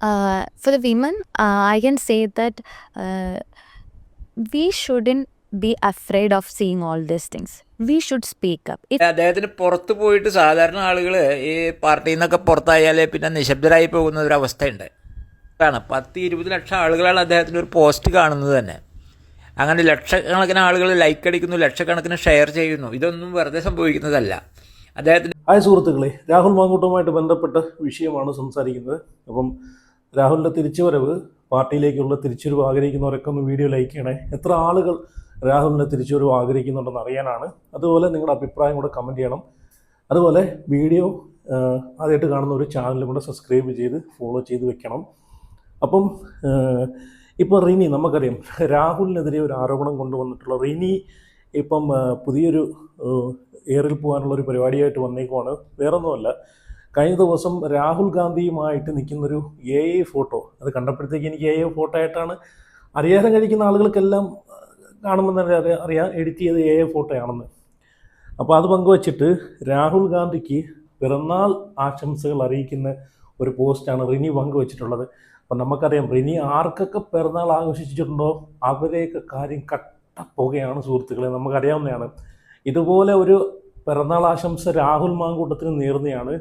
For the women, I can say that we shouldn't be afraid of seeing all these things. We should speak up. അദ്ദേഹത്തിന് പുറത്ത് പോയിട്ട് സാധാരണ ആളുകൾ ഈ പാർട്ടിയിൽ നിന്നൊക്കെ പുറത്തായാൽ പിന്നെ നിശബ്ദരായി പോകുന്ന ഒരു അവസ്ഥയുണ്ട്. 10-20 ലക്ഷം ആളുകളാണ് അദ്ദേഹത്തിൻ്റെ ഒരു പോസ്റ്റ് കാണുന്നത് തന്നെ. അങ്ങനെ ലക്ഷക്കണക്കിന് ആളുകൾ ലൈക്ക് അടിക്കുന്നു, ലക്ഷക്കണക്കിന് ഷെയർ ചെയ്യുന്നു. ഇതൊന്നും വെറുതെ സംഭവിക്കുന്നതല്ല. അദ്ദേഹത്തിന് സുഹൃത്തുക്കളെ, രാഹുൽ മാങ്കൂട്ടവുമായിട്ട് ബന്ധപ്പെട്ട വിഷയമാണ് സംസാരിക്കുന്നത്. അപ്പം രാഹുലിൻ്റെ തിരിച്ചുവരവ്, പാർട്ടിയിലേക്കുള്ള തിരിച്ചുവരവ് ആഗ്രഹിക്കുന്നവരൊക്കെ ഒന്ന് വീഡിയോ ലൈക്ക് ചെയ്യണേ. എത്ര ആളുകൾ രാഹുലിൻ്റെ തിരിച്ചുവരവ് ആഗ്രഹിക്കുന്നുണ്ടെന്ന് അറിയാനാണ്. അതുപോലെ നിങ്ങളുടെ അഭിപ്രായം കൂടെ കമൻറ്റ് ചെയ്യണം. അതുപോലെ വീഡിയോ ആദ്യമായിട്ട് കാണുന്ന ഒരു ചാനലും കൂടെ സബ്സ്ക്രൈബ് ചെയ്ത് ഫോളോ ചെയ്ത് വെക്കണം. അപ്പം ഇപ്പോൾ റിനി, നമുക്കറിയാം രാഹുലിനെതിരെ ഒരു ആരോപണം കൊണ്ടുവന്നിട്ടുള്ള റിനി ഇപ്പം പുതിയൊരു എയറിൽ പോകാനുള്ളൊരു പരിപാടിയായിട്ട് വന്നേക്കുവാണ്. വേറൊന്നുമല്ല, കഴിഞ്ഞ ദിവസം രാഹുൽ ഗാന്ധിയുമായിട്ട് നിൽക്കുന്നൊരു AI ഫോട്ടോ അത് കണ്ടപ്പോഴത്തേക്ക് എനിക്ക് AI ഫോട്ടോ ആയിട്ടാണ് അറിയാൻ കഴിക്കുന്ന ആളുകൾക്കെല്ലാം കാണുമ്പോൾ തന്നെ അറിയാം എഡിറ്റ് ചെയ്ത് AI ഫോട്ടോയാണെന്ന്. അപ്പോൾ അത് പങ്കുവച്ചിട്ട് രാഹുൽ ഗാന്ധിക്ക് പിറന്നാൾ ആശംസകൾ അറിയിക്കുന്ന ഒരു പോസ്റ്റാണ് റിനി പങ്കുവച്ചിട്ടുള്ളത്. അപ്പം നമുക്കറിയാം റിനി ആർക്കൊക്കെ പിറന്നാൾ ആഘോഷിച്ചിട്ടുണ്ടോ അവരെയൊക്കെ കാര്യം കട്ടപ്പോകയാണ് സുഹൃത്തുക്കളെ, നമുക്കറിയാവുന്നതാണ്. ഇതുപോലെ ഒരു പിറന്നാൾ ആശംസ രാഹുൽ മാങ്കൂട്ടത്തിന് നേർന്നെയാണ്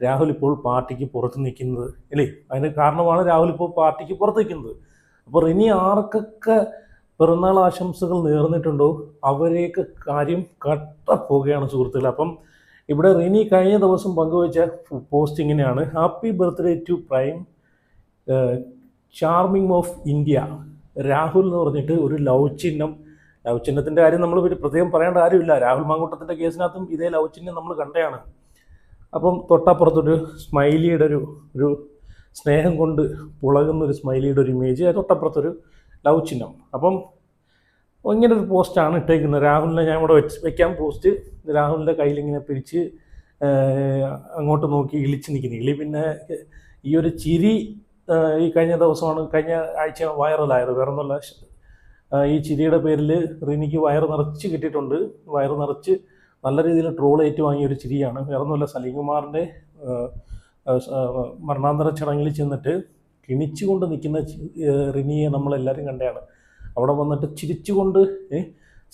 രാഹുൽ ഇപ്പോൾ പാർട്ടിക്ക് പുറത്ത് നിൽക്കുന്നത്, അല്ലേ? അതിന് കാരണമാണ് രാഹുൽ ഇപ്പോൾ പാർട്ടിക്ക് പുറത്ത് നിൽക്കുന്നത്. അപ്പോൾ റിനി ആർക്കൊക്കെ പിറന്നാൾ ആശംസകൾ നേർന്നിട്ടുണ്ടോ അവരെയൊക്കെ കാര്യം കട്ടപ്പോകയാണ് സുഹൃത്തുക്കളെ. അപ്പം ഇവിടെ റിനി കഴിഞ്ഞ ദിവസം പങ്കുവച്ച പോസ്റ്റ് ഇങ്ങനെയാണ്: happy birthday to prime charming of India Rahul എന്ന് പറഞ്ഞിട്ട് ഒരു ലവ് ചിഹ്നത്തിൻ്റെ കാര്യം നമ്മൾ പ്രത്യേകം പറയേണ്ട കാര്യമില്ല. രാഹുൽ മാങ്കൂട്ടത്തിൻ്റെ കേസിനകത്തും ഇതേ ലവ് ചിഹ്നം നമ്മൾ കണ്ടതാണ്. അപ്പം തൊട്ടപ്പുറത്തൊരു സ്മൈലിയുടെ ഒരു സ്നേഹം കൊണ്ട് പുളകുന്നൊരു സ്മൈലിയുടെ ഒരു ഇമേജ്, തൊട്ടപ്പുറത്തൊരു ലവ് ചിഹ്നം. അപ്പം ഇങ്ങനൊരു പോസ്റ്റാണ് ഇട്ടേക്കുന്നത്. രാഹുലിനെ ഞാൻ ഇവിടെ വെക്കാം പോസ്റ്റ്. രാഹുലിൻ്റെ കയ്യിലിങ്ങനെ പിടിച്ച് അങ്ങോട്ട് നോക്കി ഇളിച്ച് നിൽക്കുന്നത്. പിന്നെ ഈ ഒരു ചിരി ഈ കഴിഞ്ഞ ആഴ്ച വൈറലായത്. വേറൊന്നുമല്ല, ഈ ചിരിയുടെ പേരിൽ റിനിക്ക് വയറ് നിറച്ച് കിട്ടിയിട്ടുണ്ട്. വയറ് നിറച്ച് നല്ല രീതിയിൽ ട്രോൾ ഏറ്റുവാങ്ങിയൊരു ചിരിയാണ്. വേറൊന്നുമല്ല, സലീംകുമാറിൻ്റെ മരണാന്തര ചടങ്ങിൽ ചെന്നിട്ട് കിണിച്ചുകൊണ്ട് നിൽക്കുന്ന റിനിയെ നമ്മളെല്ലാവരും കണ്ടതാണ്. അവിടെ വന്നിട്ട് ചിരിച്ചുകൊണ്ട്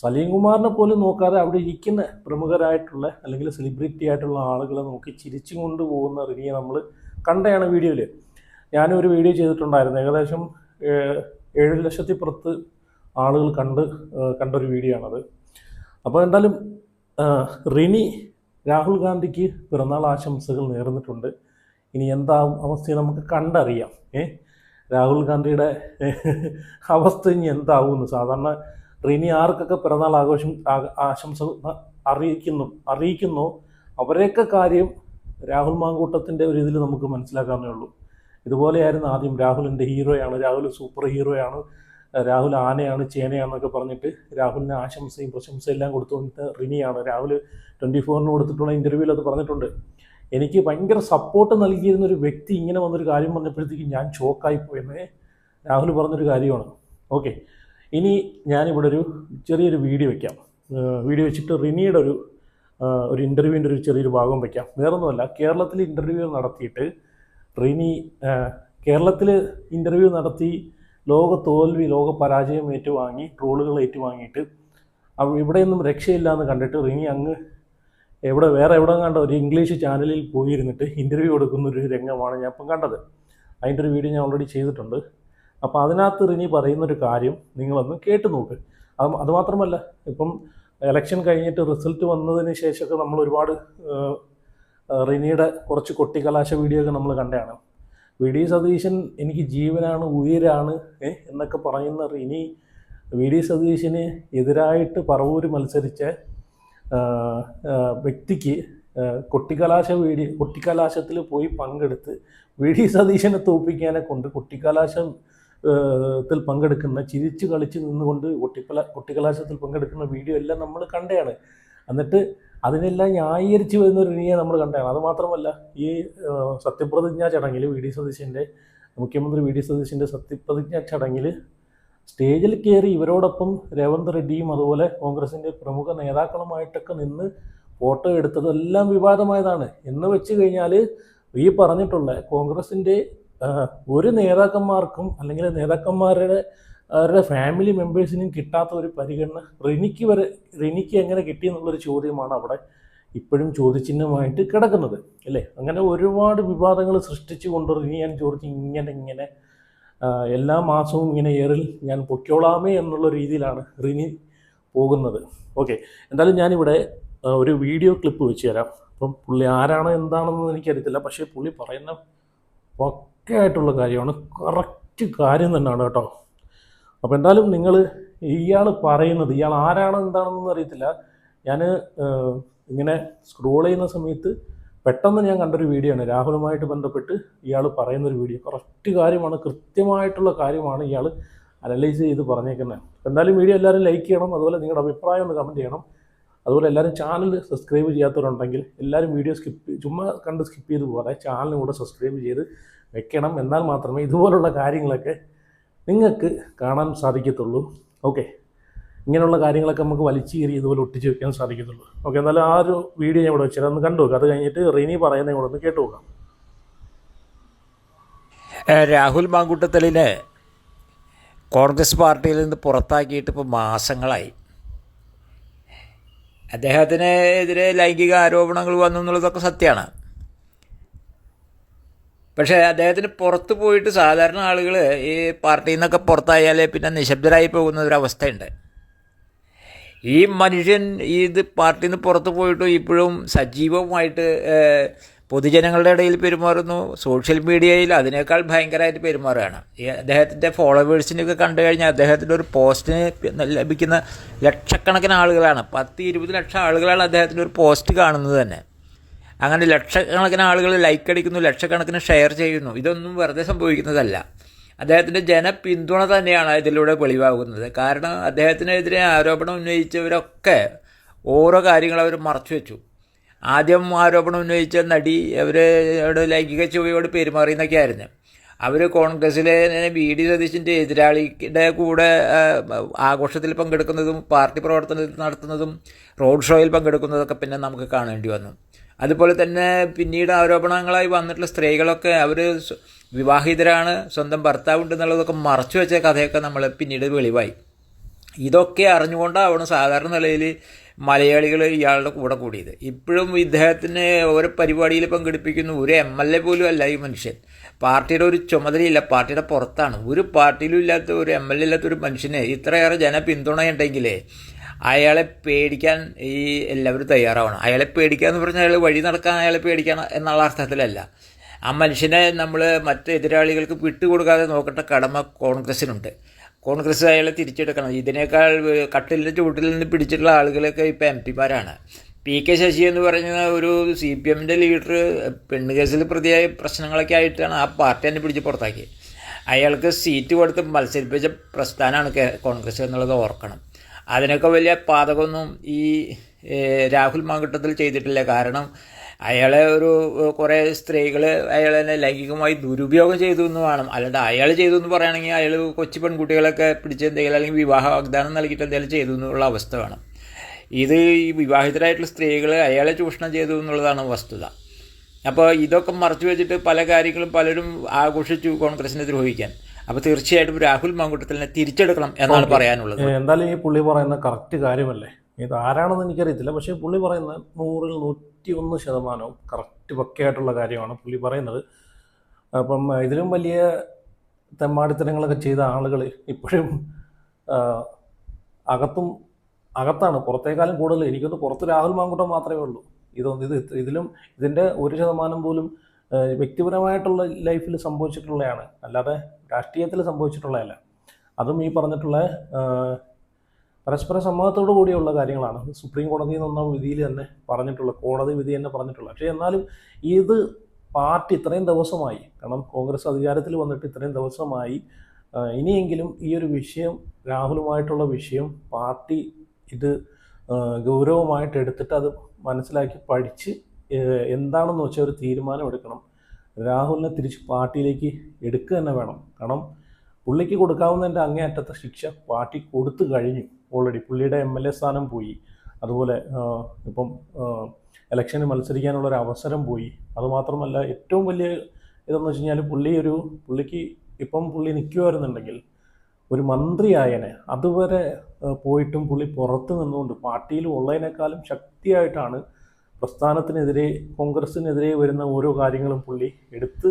സലീംകുമാറിനെ പോലും നോക്കാതെ അവിടെ ഇരിക്കുന്ന പ്രമുഖരായിട്ടുള്ള അല്ലെങ്കിൽ സെലിബ്രിറ്റി ആയിട്ടുള്ള ആളുകളെ നോക്കി ചിരിച്ചു കൊണ്ട് പോകുന്ന റിനിയെ നമ്മൾ കണ്ടതാണ് വീഡിയോയിൽ. ഞാനും ഒരു വീഡിയോ ചെയ്തിട്ടുണ്ടായിരുന്നു. ഏകദേശം 7 ലക്ഷത്തിൽ പുറത്ത് ആളുകൾ കണ്ടൊരു വീഡിയോ ആണത്. അപ്പോൾ എന്തായാലും റിനി രാഹുൽ ഗാന്ധിക്ക് പിറന്നാൾ ആശംസകൾ നേർന്നിട്ടുണ്ട്. ഇനി എന്താവും അവസ്ഥ നമുക്ക് കണ്ടറിയാം. രാഹുൽ ഗാന്ധിയുടെ അവസ്ഥ ഇനി എന്താവുമെന്ന്. സാധാരണ റിനി ആർക്കൊക്കെ പിറന്നാൾ ആശംസ അറിയിക്കുന്നു അവരെയൊക്കെ കാര്യം രാഹുൽ മാങ്കൂട്ടത്തിൻ്റെ ഒരു ഇതിൽ നമുക്ക് മനസ്സിലാക്കാവുന്നേ ഉള്ളൂ. ഇതുപോലെയായിരുന്നു ആദ്യം രാഹുലിൻ്റെ ഹീറോയാണ്, രാഹുൽ സൂപ്പർ ഹീറോയാണ്, രാഹുൽ ആനയാണ് ചേനയാണെന്നൊക്കെ പറഞ്ഞിട്ട് രാഹുലിന് ആശംസയും പ്രശംസയും എല്ലാം കൊടുത്തുകൊണ്ട് റിനിയാണ്. രാഹുൽ 24 കൊടുത്തിട്ടുള്ള ഇൻ്റർവ്യൂവിൽ അത് പറഞ്ഞിട്ടുണ്ട്. എനിക്ക് ഭയങ്കര സപ്പോർട്ട് നൽകിയിരുന്നൊരു വ്യക്തി ഇങ്ങനെ വന്നൊരു കാര്യം പറഞ്ഞപ്പോഴത്തേക്കും ഞാൻ ഷോക്കായിപ്പോയെന്ന് രാഹുൽ പറഞ്ഞൊരു കാര്യമാണ്. ഓക്കെ, ഇനി ഞാനിവിടെ ഒരു ചെറിയൊരു വീഡിയോ വയ്ക്കാം. വീഡിയോ വെച്ചിട്ട് റിനിയുടെ ഒരു ഇൻ്റർവ്യൂവിൻ്റെ ഒരു ചെറിയൊരു ഭാഗം വയ്ക്കാം. വേറൊന്നുമല്ല, കേരളത്തിൽ ഇൻ്റർവ്യൂ നടത്തിയിട്ട് റിനി കേരളത്തിൽ ഇൻ്റർവ്യൂ നടത്തി ലോക പരാജയം ഏറ്റുവാങ്ങി, ട്രോളുകൾ ഏറ്റുവാങ്ങിയിട്ട് ഇവിടെയൊന്നും രക്ഷയില്ല എന്ന് കണ്ടിട്ട് റിനി അങ്ങ് വേറെ എവിടെ കണ്ട ഒരു ഇംഗ്ലീഷ് ചാനലിൽ പോയിരുന്നിട്ട് ഇൻ്റർവ്യൂ കൊടുക്കുന്നൊരു രംഗമാണ് ഞാൻ ഇപ്പം കണ്ടത്. അതിൻ്റെ ഒരു വീഡിയോ ഞാൻ ഓൾറെഡി ചെയ്തിട്ടുണ്ട്. അപ്പോൾ അതിനകത്ത് റിനി പറയുന്നൊരു കാര്യം നിങ്ങളൊന്ന് കേട്ട് നോക്ക്. അതുമാത്രമല്ല, ഇപ്പം ഇലക്ഷൻ കഴിഞ്ഞിട്ട് റിസൾട്ട് വന്നതിന് ശേഷമൊക്കെ നമ്മൾ ഒരുപാട് റിനിയുടെ കുറച്ച് കൊട്ടിക്കലാശ വീഡിയോ ഒക്കെ നമ്മൾ കണ്ടതാണ്. VD സതീശൻ എനിക്ക് ജീവനാണ്, ഉയരാണ് എന്നൊക്കെ പറയുന്ന റിനി VD സതീശന് എതിരായിട്ട് പറവൂർ മത്സരിച്ച വ്യക്തിക്ക് കൊട്ടിക്കലാശത്തിൽ പോയി പങ്കെടുത്ത് VD സതീശനെ തോൽപ്പിക്കാനെ കൊണ്ട് കൊട്ടിക്കലാശത്തിൽ പങ്കെടുക്കുന്ന, ചിരിച്ചു കളിച്ച് നിന്നുകൊണ്ട് കൊട്ടിക്കലാശത്തിൽ പങ്കെടുക്കുന്ന വീഡിയോ എല്ലാം നമ്മൾ കണ്ടതാണ്. എന്നിട്ട് അതിനെല്ലാം ന്യായീകരിച്ച് വരുന്ന ഒരു റിനിയെ നമ്മൾ കണ്ടതാണ്. അതുമാത്രമല്ല, ഈ സത്യപ്രതിജ്ഞാ ചടങ്ങിൽ മുഖ്യമന്ത്രി VD സതീശൻ്റെ സത്യപ്രതിജ്ഞാ ചടങ്ങിൽ സ്റ്റേജിൽ കയറി ഇവരോടൊപ്പം രേവന്ത് റെഡ്ഡിയും അതുപോലെ കോൺഗ്രസിൻ്റെ പ്രമുഖ നേതാക്കളുമായിട്ടൊക്കെ നിന്ന് ഫോട്ടോ എടുത്തതെല്ലാം വിവാദമായതാണ്. എന്ന് വെച്ച് കഴിഞ്ഞാൽ ഈ പറഞ്ഞിട്ടുള്ള കോൺഗ്രസിൻ്റെ ഒരു നേതാക്കന്മാർക്കും അല്ലെങ്കിൽ അവരുടെ ഫാമിലി മെമ്പേഴ്സിനും കിട്ടാത്ത ഒരു പരിഗണന റിനിക്ക് എങ്ങനെ കിട്ടി എന്നുള്ളൊരു ചോദ്യമാണ് അവിടെ ഇപ്പോഴും ചോദ്യചിഹ്നമായിട്ട് കിടക്കുന്നത് അല്ലേ. അങ്ങനെ ഒരുപാട് വിവാദങ്ങൾ സൃഷ്ടിച്ചുകൊണ്ട് റിനി ആൻഡ് ജോർജ് ഇങ്ങനെ എല്ലാ മാസവും ഇങ്ങനെ എയറിൽ ഞാൻ പൊയ്ക്കോളാമേ എന്നുള്ള രീതിയിലാണ് റിനി പോകുന്നത്. ഓക്കെ, എന്തായാലും ഞാനിവിടെ ഒരു വീഡിയോ ക്ലിപ്പ് വെച്ച് തരാം. അപ്പം പുള്ളി ആരാണ് എന്താണെന്ന് എനിക്കറിയത്തില്ല, പക്ഷേ പുള്ളി പറയുന്ന പക്കയായിട്ടുള്ള കാര്യമാണ്, കറക്റ്റ് കാര്യം തന്നെയാണ് കേട്ടോ. അപ്പോൾ എന്തായാലും നിങ്ങൾ ഇയാൾ ആരാണ് എന്താണെന്നൊന്നും അറിയത്തില്ല. ഞാൻ ഇങ്ങനെ സ്ക്രോൾ ചെയ്യുന്ന സമയത്ത് പെട്ടെന്ന് ഞാൻ കണ്ടൊരു വീഡിയോ ആണ്, രാഹുലുമായിട്ട് ബന്ധപ്പെട്ട് ഇയാൾ പറയുന്നൊരു വീഡിയോ. കറക്റ്റ് കാര്യമാണ്, കൃത്യമായിട്ടുള്ള കാര്യമാണ് ഇയാൾ അനലൈസ് ചെയ്ത് പറഞ്ഞേക്കുന്നത്. എന്തായാലും വീഡിയോ എല്ലാവരും ലൈക്ക് ചെയ്യണം, അതുപോലെ നിങ്ങളുടെ അഭിപ്രായം ഒന്ന് കമൻറ്റ് ചെയ്യണം. അതുപോലെ എല്ലാവരും ചാനൽ സബ്സ്ക്രൈബ് ചെയ്യാത്തവരുണ്ടെങ്കിൽ എല്ലാവരും വീഡിയോ ചുമ്മാ കണ്ട് സ്കിപ്പ് ചെയ്ത് പോകാതെ ചാനലും കൂടെ സബ്സ്ക്രൈബ് ചെയ്ത് വെക്കണം. എന്നാൽ മാത്രമേ ഇതുപോലുള്ള കാര്യങ്ങളൊക്കെ നിങ്ങൾക്ക് കാണാൻ സാധിക്കത്തുള്ളൂ. ഓക്കെ, ഇങ്ങനെയുള്ള കാര്യങ്ങളൊക്കെ നമുക്ക് വലിച്ചേറി ഇതുപോലെ ഒട്ടിച്ച് വെക്കാൻ സാധിക്കത്തുള്ളൂ. ഓക്കെ, എന്നാലും ആ ഒരു വീഡിയോ ഞാൻ ഇവിടെ വെച്ചാൽ ഒന്ന് കണ്ടു നോക്കുക. അത് കഴിഞ്ഞിട്ട് റിനി പറയുന്നത് കൂടെ ഒന്ന് കേട്ടു നോക്കാം. രാഹുൽ മാങ്കൂട്ടത്തലിനെ കോൺഗ്രസ് പാർട്ടിയിൽ നിന്ന് പുറത്താക്കിയിട്ട് ഇപ്പോൾ മാസങ്ങളായി. അദ്ദേഹത്തിനെതിരെ ലൈംഗിക ആരോപണങ്ങൾ വന്നു എന്നുള്ളതൊക്കെ സത്യമാണ്. പക്ഷേ അദ്ദേഹത്തിന് പുറത്ത് പോയിട്ട് സാധാരണ ആളുകൾ ഈ പാർട്ടിയിൽ നിന്നൊക്കെ പുറത്തായാൽ പിന്നെ നിശബ്ദരായി പോകുന്ന ഒരവസ്ഥയുണ്ട്. ഈ മനുഷ്യൻ പാർട്ടിയിൽ നിന്ന് പുറത്ത് പോയിട്ട് ഇപ്പോഴും സജീവമായിട്ട് പൊതുജനങ്ങളുടെ ഇടയിൽ പെരുമാറുന്നു. സോഷ്യൽ മീഡിയയിൽ അതിനേക്കാൾ ഭയങ്കരമായിട്ട് പെരുമാറുകയാണ്. ഈ അദ്ദേഹത്തിൻ്റെ ഫോളോവേഴ്സിനൊക്കെ കണ്ടു കഴിഞ്ഞാൽ അദ്ദേഹത്തിൻ്റെ ഒരു പോസ്റ്റിന് ലഭിക്കുന്ന ലക്ഷക്കണക്കിന് ആളുകളാണ്. 10-20 ലക്ഷം ആളുകളാണ് അദ്ദേഹത്തിൻ്റെ ഒരു പോസ്റ്റ് കാണുന്നത് തന്നെ. അങ്ങനെ ലക്ഷക്കണക്കിന് ആളുകൾ ലൈക്ക് അടിക്കുന്നു, ലക്ഷക്കണക്കിന് ഷെയർ ചെയ്യുന്നു. ഇതൊന്നും വെറുതെ സംഭവിക്കുന്നതല്ല. അദ്ദേഹത്തിൻ്റെ ജനപിന്തുണ തന്നെയാണ് ഇതിലൂടെ വെളിവാകുന്നത്. കാരണം അദ്ദേഹത്തിനെതിരെ ആരോപണം ഉന്നയിച്ചവരൊക്കെ ഓരോ കാര്യങ്ങൾ അവർ മറച്ചു വെച്ചു. ആദ്യം ആരോപണം ഉന്നയിച്ച നടി അവരോട് ലൈംഗിക ചുവയോട് പെരുമാറിയെന്നൊക്കെ ആയിരുന്നു. അവർ കോൺഗ്രസ്സിലെ VD സതീശൻ്റെ എതിരാളിയുടെ കൂടെ ആഘോഷത്തിൽ പങ്കെടുക്കുന്നതും പാർട്ടി പ്രവർത്തനത്തിൽ നടത്തുന്നതും റോഡ് ഷോയിൽ പങ്കെടുക്കുന്നതൊക്കെ പിന്നെ നമുക്ക് കാണേണ്ടി വന്നു. അതുപോലെ തന്നെ പിന്നീട് ആരോപണങ്ങളായി വന്നിട്ടുള്ള സ്ത്രീകളൊക്കെ അവർ വിവാഹിതരാണ്, സ്വന്തം ഭർത്താവുണ്ടെന്നുള്ളതൊക്കെ മറച്ചു വെച്ച കഥയൊക്കെ നമ്മൾ പിന്നീട് വെളിവായി. ഇതൊക്കെ അറിഞ്ഞുകൊണ്ടാവണം സാധാരണ നിലയിൽ മലയാളികൾ ഇയാളുടെ കൂടെ കൂടിയത്. ഇപ്പോഴും ഇദ്ദേഹത്തിന് ഓരോ പരിപാടിയിൽ പങ്കെടുപ്പിക്കുന്നു. ഒരു MLA പോലും അല്ല ഈ മനുഷ്യൻ. പാർട്ടിയുടെ ഒരു ചുമതലയില്ല, പാർട്ടിയുടെ പുറത്താണ്. ഒരു പാർട്ടിയിലും ഇല്ലാത്ത ഒരു MLA ഇല്ലാത്ത ഒരു മനുഷ്യന് ഇത്രയേറെ ജനപിന്തുണയുണ്ടെങ്കിൽ അയാളെ പേടിക്കാൻ എല്ലാവരും തയ്യാറാവണം. അയാളെ പേടിക്കുക എന്ന് പറഞ്ഞാൽ അയാൾ വഴി നടക്കാൻ അയാളെ പേടിക്കണം എന്നുള്ള അർത്ഥത്തിലല്ല. ആ മനുഷ്യനെ നമ്മൾ മറ്റ് എതിരാളികൾക്ക് വിട്ടുകൊടുക്കാതെ നോക്കേണ്ട കടമ കോൺഗ്രസ്സിനുണ്ട്. കോൺഗ്രസ് അയാളെ തിരിച്ചെടുക്കണം. ഇതിനേക്കാൾ കട്ടിലിൻ്റെ ചൂട്ടിൽ നിന്ന് പിടിച്ചിട്ടുള്ള ആളുകളൊക്കെ ഇപ്പോൾ MP-മാരാണ്. PK ശശി എന്ന് പറയുന്ന ഒരു CPM-ൻ്റെ ലീഡർ പെണ്ണുകേസിൽ പ്രതിയായ പ്രശ്നങ്ങളൊക്കെ ആയിട്ടാണ് ആ പാർട്ടി തന്നെ പിടിച്ച് പുറത്താക്കി. അയാൾക്ക് സീറ്റ് കൊടുത്ത് മത്സരിപ്പിച്ച പ്രസ്ഥാനമാണ് കോൺഗ്രസ് എന്നുള്ളത് ഓർക്കണം. അതിനൊക്കെ വലിയ പാതകമൊന്നും ഈ രാഹുൽ മാങ്കൂട്ടത്തിൽ ചെയ്തിട്ടില്ല. കാരണം അയാളെ കുറേ സ്ത്രീകൾ അയാളെ ലൈംഗികമായി ദുരുപയോഗം ചെയ്തു എന്ന് വേണം. അല്ലാണ്ട് അയാൾ ചെയ്തു എന്ന് പറയുകയാണെങ്കിൽ അയാൾ കൊച്ചു പെൺകുട്ടികളൊക്കെ പിടിച്ച് എന്തെങ്കിലും അല്ലെങ്കിൽ വിവാഹ വാഗ്ദാനം നൽകിയിട്ട് എന്തെങ്കിലും ചെയ്തു എന്നുള്ള അവസ്ഥ വേണം. ഈ വിവാഹിതരായിട്ടുള്ള സ്ത്രീകൾ അയാളെ ചൂഷണം ചെയ്തു എന്നുള്ളതാണ് വസ്തുത. അപ്പോൾ ഇതൊക്കെ മറച്ചു വെച്ചിട്ട് പല കാര്യങ്ങളും പലരും ആഘോഷിച്ചു കോൺഗ്രസിനെ ദ്രോഹിക്കാൻ. അപ്പോൾ തീർച്ചയായിട്ടും രാഹുൽ മാങ്കൂട്ടത്തിനെ തിരിച്ചെടുക്കണം എന്നാണ് പറയാനുള്ളത്. എന്തായാലും ഈ പുള്ളി പറയുന്ന കറക്റ്റ് കാര്യമല്ലേ. ഇത് ആരാണെന്ന് എനിക്കറിയത്തില്ല, പക്ഷേ പുള്ളി പറയുന്ന 100-101% കറക്റ്റ് പക്കയായിട്ടുള്ള കാര്യമാണ് പുള്ളി പറയുന്നത്. അപ്പം ഇതിലും വലിയ തെമ്മാടിത്തരങ്ങളൊക്കെ ചെയ്ത ആളുകൾ ഇപ്പോഴും അകത്താണ്. പുറത്തേക്കാളും കൂടുതൽ എനിക്കൊന്ന് പുറത്ത് രാഹുൽ മാങ്കൂട്ടം മാത്രമേ ഉള്ളൂ. ഇതിൻ്റെ 1% പോലും വ്യക്തിപരമായിട്ടുള്ള ലൈഫിൽ സംഭവിച്ചിട്ടുള്ളതാണ്, അല്ലാതെ രാഷ്ട്രീയത്തിൽ സംഭവിച്ചിട്ടുള്ളതല്ല. അതും ഈ പറഞ്ഞിട്ടുള്ള പരസ്പര സമ്മതത്തോടു കൂടിയുള്ള കാര്യങ്ങളാണ്. സുപ്രീം കോടതിയിൽ നിന്ന വിധിയിൽ തന്നെ കോടതി വിധി തന്നെ പറഞ്ഞിട്ടുള്ള. പക്ഷേ എന്നാലും ഇത് പാർട്ടി ഇത്രയും ദിവസമായി, കാരണം കോൺഗ്രസ് അധികാരത്തിൽ വന്നിട്ട് ഇത്രയും ദിവസമായി, ഇനിയെങ്കിലും ഈ ഒരു വിഷയം, രാഹുലുമായിട്ടുള്ള വിഷയം പാർട്ടി ഇത് ഗൗരവമായിട്ട് എടുത്തിട്ട് അത് മനസ്സിലാക്കി പഠിച്ച് എന്താണെന്ന് വെച്ചാൽ ഒരു തീരുമാനം എടുക്കണം. രാഹുലിനെ തിരിച്ച് പാർട്ടിയിലേക്ക് എടുക്കുക തന്നെ വേണം. കാരണം പുള്ളിക്ക് കൊടുക്കാവുന്നതിൻ്റെ അങ്ങേയറ്റത്തെ ശിക്ഷ പാർട്ടി കൊടുത്തു കഴിഞ്ഞു ഓൾറെഡി. പുള്ളിയുടെ MLA സ്ഥാനം പോയി, അതുപോലെ ഇപ്പം ഇലക്ഷന് മത്സരിക്കാനുള്ളൊരു അവസരം പോയി. അതുമാത്രമല്ല ഏറ്റവും വലിയ ഇതെന്ന് വെച്ച് കഴിഞ്ഞാൽ പുള്ളിക്ക് ഇപ്പം പുള്ളി നിൽക്കുമായിരുന്നുണ്ടെങ്കിൽ ഒരു മന്ത്രിയായനെ. അതുവരെ പോയിട്ടും പുള്ളി പുറത്ത് നിന്നുകൊണ്ട് പാർട്ടിയിൽ ഉള്ളതിനേക്കാളും ശക്തിയായിട്ടാണ് പ്രസ്ഥാനത്തിനെതിരെ, കോൺഗ്രസ്സിനെതിരെ വരുന്ന ഓരോ കാര്യങ്ങളും പുള്ളി എടുത്ത്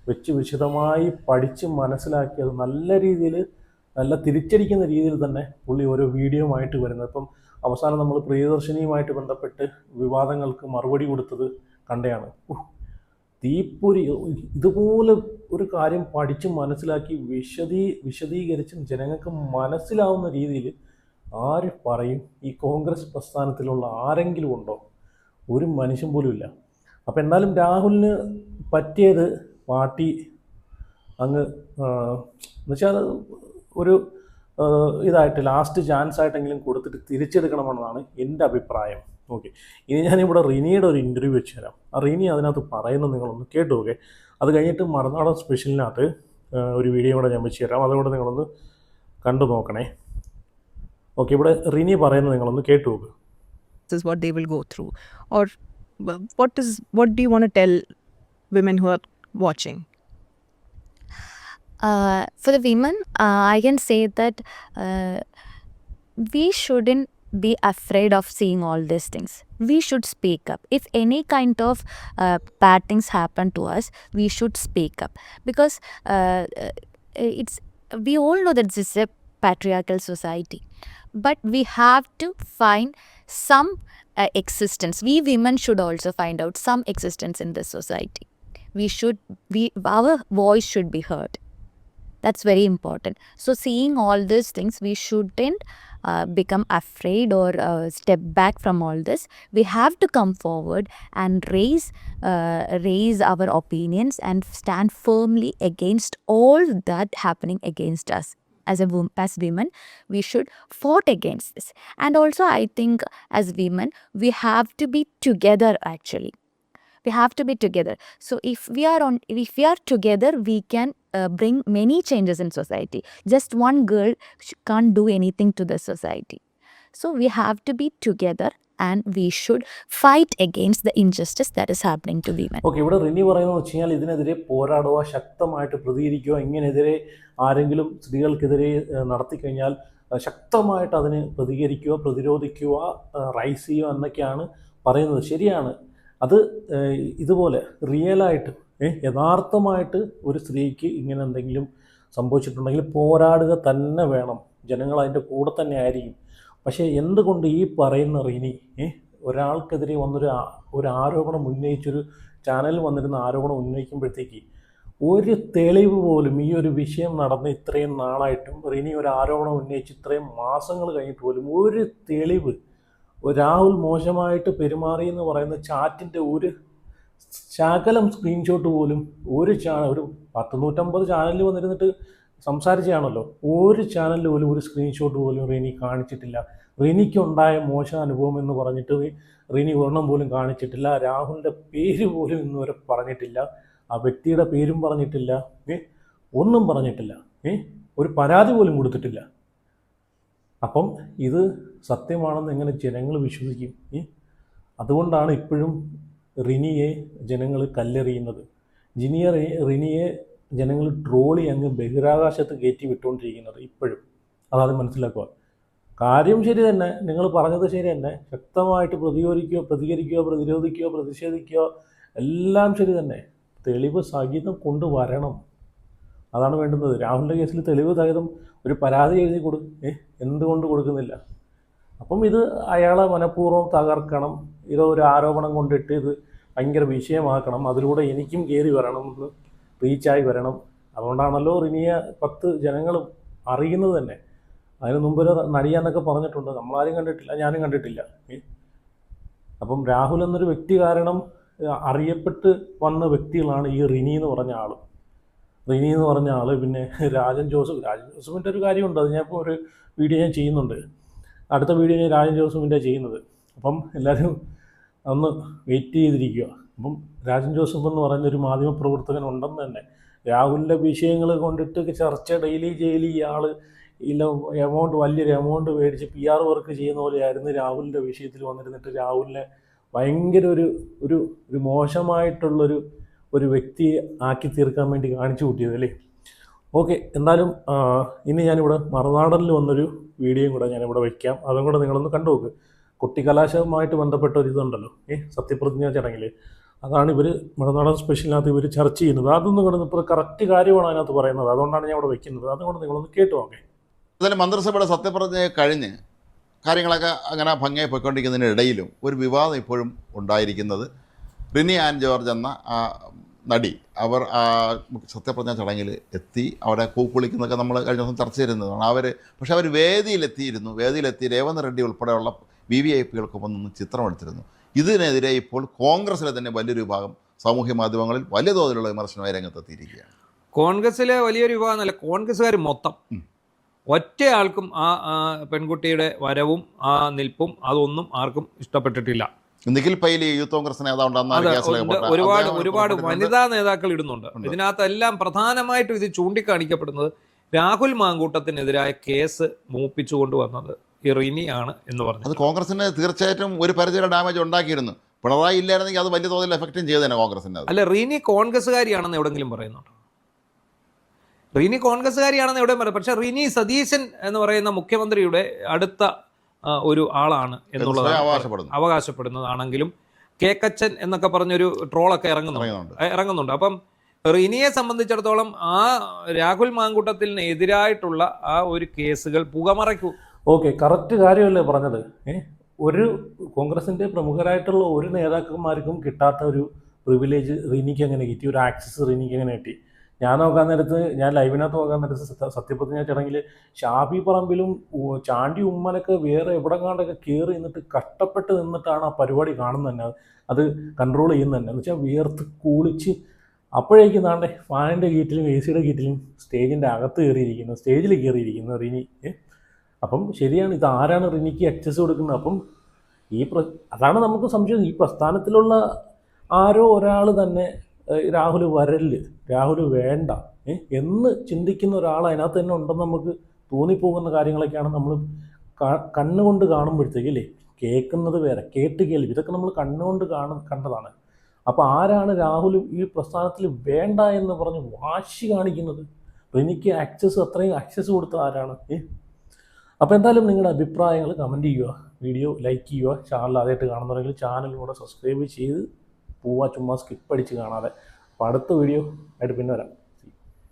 വെച്ച് വിശദമായി പഠിച്ച് മനസ്സിലാക്കി അത് നല്ല രീതിയിൽ, നല്ല തിരിച്ചടിക്കുന്ന രീതിയിൽ തന്നെ പുള്ളി ഓരോ വീഡിയോ ആയിട്ട് വരുന്നത്. ഇപ്പം അവസാനം നമ്മൾ പ്രിയദർശിനിയുമായിട്ട് ബന്ധപ്പെട്ട് വിവാദങ്ങൾക്ക് മറുപടി കൊടുത്തത് കണ്ടയാണ്. തീപ്പൊരി. ഇതുപോലെ ഒരു കാര്യം പഠിച്ച് മനസ്സിലാക്കി വിശദീകരിച്ചും ജനങ്ങൾക്ക് മനസ്സിലാവുന്ന രീതിയിൽ ആര് പറയും? ഈ കോൺഗ്രസ് പ്രസ്ഥാനത്തിലുള്ള ആരെങ്കിലും ഉണ്ടോ? ഒരു മനുഷ്യൻ പോലും ഇല്ല. അപ്പം എന്നാലും രാഹുലിന് പറ്റിയത് പാർട്ടി അങ്ങ് എന്നുവെച്ചാൽ ഒരു ഇതായിട്ട് ലാസ്റ്റ് ചാൻസ് ആയിട്ടെങ്കിലും കൊടുത്തിട്ട് തിരിച്ചെടുക്കണമെന്നാണ് എൻ്റെ അഭിപ്രായം. ഓക്കെ, ഇനി ഞാനിവിടെ റിനിയുടെ ഒരു ഇൻ്റർവ്യൂ വെച്ച് തരാം. ആ റിനി അതിനകത്ത് പറയുന്നത് നിങ്ങളൊന്ന് കേട്ടു. ഓക്കെ, അത് കഴിഞ്ഞിട്ട് മറുനാടൻ സ്പെഷ്യലിനകത്ത് ഒരു വീഡിയോ കൂടെ ഞാൻ വെച്ച് തരാം, അതുകൂടെ നിങ്ങളൊന്ന് കണ്ടു നോക്കണേ. ഓക്കെ, ഇവിടെ റിനി പറയുന്നത് നിങ്ങളൊന്ന് കേട്ടു നോക്ക്. This is what they will go through, or what do you want to tell women who are watching? For the women, I can say that we shouldn't be afraid of seeing all these things. We should speak up. If any kind of bad things happen to us, we should speak up, because we all know that this is a patriarchal society, but we have to find some existence. We women should also find out some existence in this society. Our voice should be heard. That's very important. So seeing all these things, we shouldn't become afraid or step back from all this. We have to come forward and raise our opinions and stand firmly against all that happening against us. As women, we should fight against this. And also, I think as women, we have to be together actually. We have to be together. So if we are together, we can bring many changes in society. Just one girl can't do anything to the society. So we have to be together and we should fight against the injustice that is happening to women. Okay, ഇവിടെ റിനി പറയുന്നത് വെച്ച് കഴിഞ്ഞാൽ ഇതിനെതിരെ പോരാടുക, ശക്തമായിട്ട് പ്രതികരിക്കുക, ഇങ്ങനെതിരെ ആരെങ്കിലും സ്ത്രീകൾക്കെതിരെ നടത്തിക്കഴിഞ്ഞാൽ ശക്തമായിട്ട് അതിന് പ്രതികരിക്കുക, പ്രതിരോധിക്കുക, റൈസ് ചെയ്യുക എന്നൊക്കെയാണ് പറയുന്നത്. ശരിയാണ്. അത് ഇതുപോലെ റിയലായിട്ട് യഥാർത്ഥമായിട്ട് ഒരു സ്ത്രീക്ക് ഇങ്ങനെ എന്തെങ്കിലും സംഭവിച്ചിട്ടുണ്ടെങ്കിൽ പോരാടുക തന്നെ വേണം. ജനങ്ങൾ അതിൻ്റെ കൂടെ തന്നെ ആയിരിക്കും. പക്ഷേ എന്തുകൊണ്ട് ഈ പറയുന്ന റിനി ഒരാൾക്കെതിരെ ഒരു ആരോപണം ഉന്നയിച്ചൊരു ചാനലിൽ വന്നിരുന്ന ആരോപണം ഉന്നയിക്കുമ്പോഴത്തേക്ക് ഒരു തെളിവ് പോലും ഈ ഒരു വിഷയം നടന്ന് ഇത്രയും നാളായിട്ടും റിനി ഒരു ആരോപണം ഉന്നയിച്ച് ഇത്രയും മാസങ്ങൾ കഴിഞ്ഞിട്ട് പോലും ഒരു തെളിവ്, രാഹുൽ മോശമായിട്ട് പെരുമാറി എന്ന് പറയുന്ന ചാറ്റിൻ്റെ ഒരു ശകലം സ്ക്രീൻഷോട്ട് പോലും ഒരു 150 ചാനലിൽ വന്നിരുന്നിട്ട് സംസാരിച്ചാണല്ലോ, ഒരു ചാനലിൽ പോലും ഒരു സ്ക്രീൻഷോട്ട് പോലും റിനി കാണിച്ചിട്ടില്ല. റിനിക്കുണ്ടായ മോശം അനുഭവം എന്ന് പറഞ്ഞിട്ട് റിനി ഒരെണ്ണം പോലും കാണിച്ചിട്ടില്ല. രാഹുലിൻ്റെ പേര് പോലും ഇന്നുവരെ പറഞ്ഞിട്ടില്ല, ആ വ്യക്തിയുടെ പേരും പറഞ്ഞിട്ടില്ല, ഒന്നും പറഞ്ഞിട്ടില്ല, ഒരു പരാതി പോലും കൊടുത്തിട്ടില്ല. അപ്പം ഇത് സത്യമാണെന്ന് എങ്ങനെ ജനങ്ങൾ വിശ്വസിക്കും? അതുകൊണ്ടാണ് ഇപ്പോഴും റിനിയെ ജനങ്ങൾ കല്ലെറിയുന്നത്. റിനിയെ ജനങ്ങൾ ട്രോളി അങ്ങ് ബഹിരാകാശത്ത് കയറ്റി വിട്ടുകൊണ്ടിരിക്കുന്നത് ഇപ്പോഴും. അതാണ് മനസ്സിലാക്കുക. കാര്യം ശരി തന്നെ, നിങ്ങൾ പറഞ്ഞത് ശരി തന്നെ. ശക്തമായിട്ട് പ്രതികരിക്കുക, പ്രതിഷേധിക്കുക, എല്ലാം ശരി തന്നെ. തെളിവ് സഹിതം കൊണ്ടുവരണം, അതാണ് വേണ്ടുന്നത്. രാഹുലിൻ്റെ കേസിൽ തെളിവ് സഹിതം ഒരു പരാതി എഴുതി എന്തുകൊണ്ട് കൊടുക്കുന്നില്ല? അപ്പം ഇത് അയാളെ മനഃപൂർവ്വം തകർക്കണം, ഒരു ആരോപണം കൊണ്ടിട്ട് ഇത് ഭയങ്കര വിഷയമാക്കണം, അതിലൂടെ എനിക്കും കയറി വരണം, എന്ന് റീച്ചായി വരണം. അതുകൊണ്ടാണല്ലോ റിനിയെ 10 ജനങ്ങളും അറിയുന്നത് തന്നെ. അതിന് മുമ്പ് നടിയാന്നൊക്കെ പറഞ്ഞിട്ടുണ്ട്, നമ്മളാരും കണ്ടിട്ടില്ല, ഞാനും കണ്ടിട്ടില്ല. അപ്പം രാഹുൽ എന്നൊരു വ്യക്തി കാരണം അറിയപ്പെട്ട് വന്ന വ്യക്തികളാണ് ഈ റിനി എന്ന് പറഞ്ഞ ആൾ. പിന്നെ രാജൻ ജോസഫിൻ്റെ ഒരു കാര്യമുണ്ട്, അത് ഞാനിപ്പോൾ ഒരു വീഡിയോ ഞാൻ ചെയ്യുന്നുണ്ട്. അടുത്ത വീഡിയോ ഞാൻ രാജൻ ജോസഫിൻ്റെ ചെയ്യുന്നത്. അപ്പം എല്ലാവരും ഒന്ന് വെയിറ്റ് ചെയ്തിരിക്കുക. അപ്പം രാജൻ ജോസഫ് എന്ന് പറയുന്നൊരു മാധ്യമപ്രവർത്തകൻ ഉണ്ടെന്ന് തന്നെ. രാഹുലിൻ്റെ വിഷയങ്ങൾ കൊണ്ടിട്ട് ചർച്ച ഡെയിലി ഇയാൾ വലിയൊരു എമൗണ്ട് മേടിച്ച് PR വർക്ക് ചെയ്യുന്ന പോലെയായിരുന്നു രാഹുലിൻ്റെ വിഷയത്തിൽ വന്നിരുന്നിട്ട് രാഹുലിനെ ഭയങ്കര ഒരു മോശമായിട്ടുള്ളൊരു ഒരു വ്യക്തിയെ ആക്കി തീർക്കാൻ വേണ്ടി കാണിച്ചു കൂട്ടിയത് അല്ലേ. ഓക്കെ, എന്നാലും ഇനി ഞാനിവിടെ മറുനാടനിൽ വന്നൊരു വീഡിയോയും കൂടെ ഞാനിവിടെ വയ്ക്കാം. അതും കൂടെ നിങ്ങളൊന്ന് കണ്ടു നോക്ക്. കുട്ടിക്കലാശവുമായിട്ട് ബന്ധപ്പെട്ട ഒരു ഇതുണ്ടല്ലോ, സത്യപ്രതിജ്ഞാ ചടങ്ങിൽ, അതാണ് ഇവർ മറുനാടൻ സ്പെഷ്യലിനകത്ത് ഇവർ ചർച്ച ചെയ്യുന്നത്. അതൊന്നും കൂടെ ഇപ്പോൾ കറക്റ്റ് കാര്യമാണ് അതിനകത്ത് പറയുന്നത്. അതുകൊണ്ടാണ് ഞാൻ ഇവിടെ വയ്ക്കുന്നത്. അതുകൊണ്ട് നിങ്ങളൊന്ന് കേട്ടു നോക്കേ. അതിൽ മന്ത്രിസഭയുടെ സത്യപ്രതിജ്ഞ കഴിഞ്ഞ് കാര്യങ്ങളൊക്കെ അങ്ങനെ ഭംഗിയായി പോയിക്കൊണ്ടിരിക്കുന്നതിനിടയിലും ഒരു വിവാദം ഇപ്പോഴും ഉണ്ടായിരിക്കുന്നത് റിനി ആൻ ജോർജ് എന്ന ആ നടി, അവർ ആ സത്യപ്രതിജ്ഞാ ചടങ്ങിൽ എത്തി അവിടെ കൂക്കുളിക്കുന്നതൊക്കെ നമ്മൾ കഴിഞ്ഞ ദിവസം ചർച്ച ചെയ്യുന്നതാണ്. പക്ഷേ അവർ വേദിയിലെത്തി രേവന്ത് റെഡ്ഡി ഉൾപ്പെടെയുള്ള VVIPകൾക്കൊപ്പം നിന്ന് ചിത്രമെടുത്തിരുന്നു. ഇതിനെതിരെ ഇപ്പോൾ കോൺഗ്രസിലെ തന്നെ വലിയൊരു വിഭാഗം സാമൂഹ്യ മാധ്യമങ്ങളിൽ വലിയ തോതിലുള്ള വിമർശനമായി രംഗത്തെത്തിയിരിക്കുകയാണ്. കോൺഗ്രസിലെ വലിയൊരു വിഭാഗം എന്നല്ല, കോൺഗ്രസ്സുകാർ മൊത്തം ഒറ്റയാൾക്കും ആ പെൺകുട്ടിയുടെ വരവും ആ നിൽപ്പും അതൊന്നും ആർക്കും ഇഷ്ടപ്പെട്ടിട്ടില്ല. നിഖിൽ പൈലി യൂത്ത് കോൺഗ്രസ് നേതാവ് ഒരുപാട് വനിതാ നേതാക്കൾ ഇടുന്നുണ്ട്. ഇതിനകത്തെല്ലാം പ്രധാനമായിട്ടും ഇത് ചൂണ്ടിക്കാണിക്കപ്പെടുന്നത് രാഹുൽ മാങ്കൂട്ടത്തിനെതിരായ കേസ് മൂപ്പിച്ചുകൊണ്ടുവന്നത് റിനിയാണ് എന്ന് പറഞ്ഞു. അത് കോൺഗ്രസിന് തീർച്ചയായിട്ടും ഒരു പരിധിയുടെ ഡാമേജ് ഉണ്ടാക്കിയിരുന്നു. പിണറായി ഇല്ലായിരുന്നെങ്കിൽ അത് വലിയ തോതിൽ എഫക്റ്റും ചെയ്തേനെ കോൺഗ്രസിൻ്റെ. അല്ല, റിനി കോൺഗ്രസ്സുകാരിയാണെന്ന് എവിടെങ്കിലും പറയുന്നുണ്ടോ? റിനി കോൺഗ്രസ്സുകാരിയാണെന്ന് എവിടെയും പറയാം. പക്ഷെ റിനി സതീശൻ എന്ന് പറയുന്ന മുഖ്യമന്ത്രിയുടെ അടുത്ത ഒരു ആളാണ് എന്നുള്ളത് അവകാശപ്പെടുന്നതാണെങ്കിലും കേക്കച്ചൻ എന്നൊക്കെ പറഞ്ഞൊരു ട്രോളൊക്കെ ഇറങ്ങുന്നുണ്ട്. അപ്പം റിനിയെ സംബന്ധിച്ചിടത്തോളം ആ രാഹുൽ മാങ്കൂട്ടത്തിന് എതിരായിട്ടുള്ള ആ ഒരു കേസുകൾ പുകമറയ്ക്കൂ. ഓക്കെ, കറക്റ്റ് കാര്യമല്ലേ പറഞ്ഞത്. ഒരു കോൺഗ്രസിൻ്റെ പ്രമുഖരായിട്ടുള്ള ഒരു നേതാക്കന്മാർക്കും കിട്ടാത്ത ഒരു പ്രിവിലേജ് റിനിക്ക് എങ്ങനെ കിട്ടി, ഒരു ആക്സസ് റിനിക്ക് എങ്ങനെ കിട്ടി? ഞാൻ ലൈവിനകത്ത് നോക്കാൻ നേരത്ത് സത്യപ്രതിജ്ഞ ചടങ്ങിൽ ഷാഫി പറമ്പിലും ചാണ്ടി ഉമ്മനൊക്കെ വേറെ എവിടെ കണ്ടൊക്കെ കയറി നിന്നിട്ട് കഷ്ടപ്പെട്ട് നിന്നിട്ടാണ് ആ പരിപാടി കാണുന്നത് തന്നെ, അത് കൺട്രോൾ ചെയ്യുന്നത് തന്നെ. എന്ന് വെച്ചാൽ വിയർത്ത് കൂളിച്ച് അപ്പോഴേക്കും നാണ്ടെ ഫാനിൻ്റെ ഗീറ്റിലും AC യുടെ ഗീറ്റിലും സ്റ്റേജിൽ കയറിയിരിക്കുന്നു റിനി. അപ്പം ശരിയാണ്, ഇത് ആരാണ് റിനിക്ക് ആക്സസ് കൊടുക്കുന്നത്? അപ്പം അതാണ് നമുക്ക് സംശയം. ഈ പ്രസ്ഥാനത്തിലുള്ള ആരോ ഒരാൾ തന്നെ രാഹുൽ രാഹുൽ വേണ്ട എന്ന് ചിന്തിക്കുന്ന ഒരാൾ അതിനകത്ത് തന്നെ ഉണ്ടെന്ന് നമുക്ക് തോന്നിപ്പോകുന്ന കാര്യങ്ങളൊക്കെയാണ് നമ്മൾ കണ്ണുകൊണ്ട് കാണുമ്പോഴത്തേക്ക് അല്ലേ. കേൾക്കുന്നത് വേറെ, കേൾവി, ഇതൊക്കെ നമ്മൾ കണ്ണുകൊണ്ട് കണ്ടതാണ്. അപ്പോൾ ആരാണ് രാഹുൽ ഈ പ്രസ്ഥാനത്തിൽ വേണ്ട എന്ന് പറഞ്ഞ് വാശി കാണിക്കുന്നത്? റിനിക്ക് അത്രയും ആക്സസ് കൊടുത്ത ആരാണ്? അപ്പോൾ എന്തായാലും നിങ്ങളുടെ അഭിപ്രായങ്ങൾ കമൻറ്റ് ചെയ്യുക, വീഡിയോ ലൈക്ക് ചെയ്യുക, ചാനൽ ആദ്യമായിട്ട് കാണുന്നുണ്ടെങ്കിൽ ചാനലിലൂടെ സബ്സ്ക്രൈബ് ചെയ്ത് ചുമ്മാ സ്കിപ്പ് അടിച്ച് കാണാതെ. അപ്പോൾ അടുത്ത വീഡിയോ ആയിട്ട് പിന്നെ വരാം.